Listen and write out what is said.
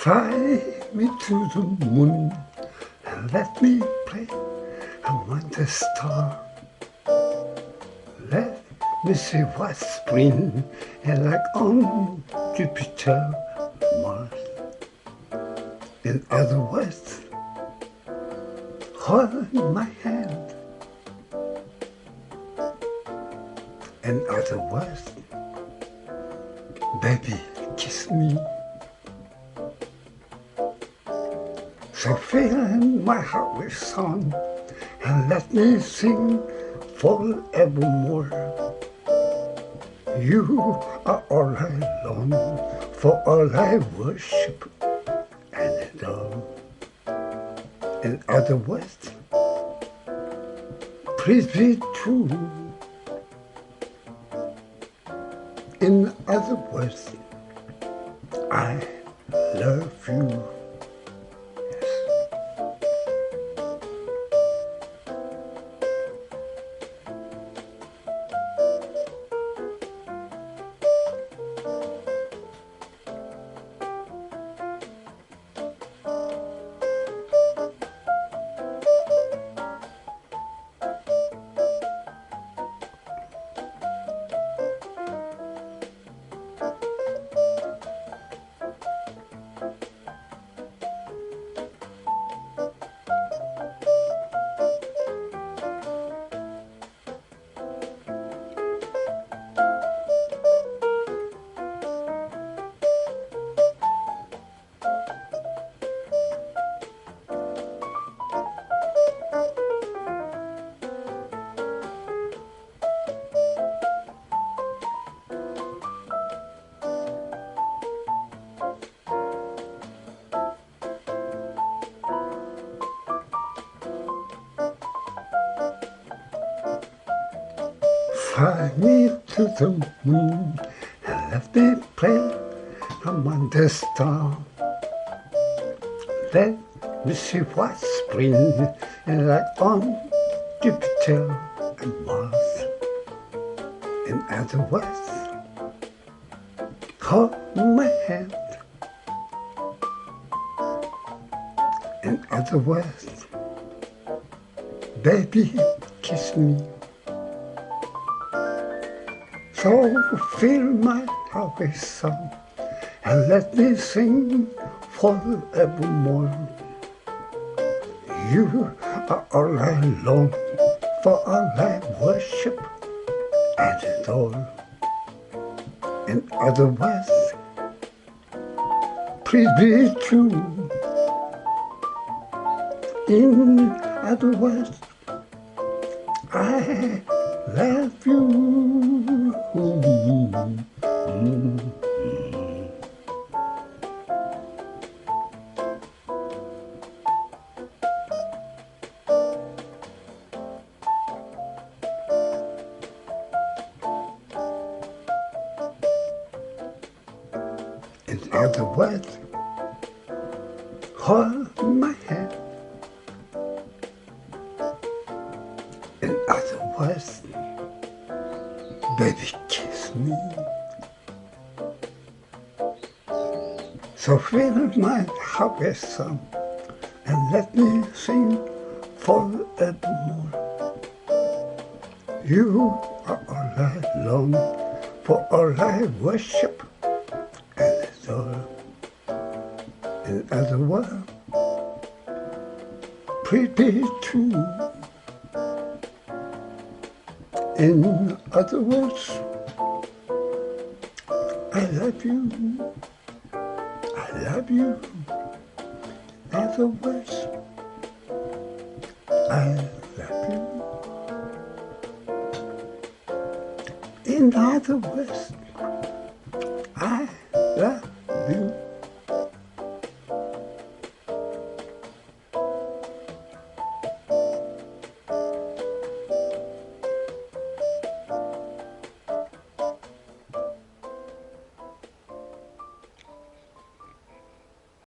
Fly me to the moon and let me play among the stars. Let me see what spring is like on Jupiter, Mars. In other words, hold my hand. In other words, baby, kiss me. So fill my heart with song and let me sing forevermore. You are all I long for, all I worship and adore. In other words, please be true. In other words, I love you. Fly me to the moon and let me play among the stars. Let me see what spring is like on Jupiter and Mars. In other words, hold my hand. In other words, baby, kiss me. So fill my heart with song and let me sing forevermore. You are all I long for, all I worship and adore. In other words, please be true. In other words, I love you. In other words, hold my hand. In other words, baby, kiss me. So fill my heart with song and let me sing forevermore. You are all I long for, all I worship and adore. In other words, please be true. In other words, I love you. I love you. In other words, I love you. In other words,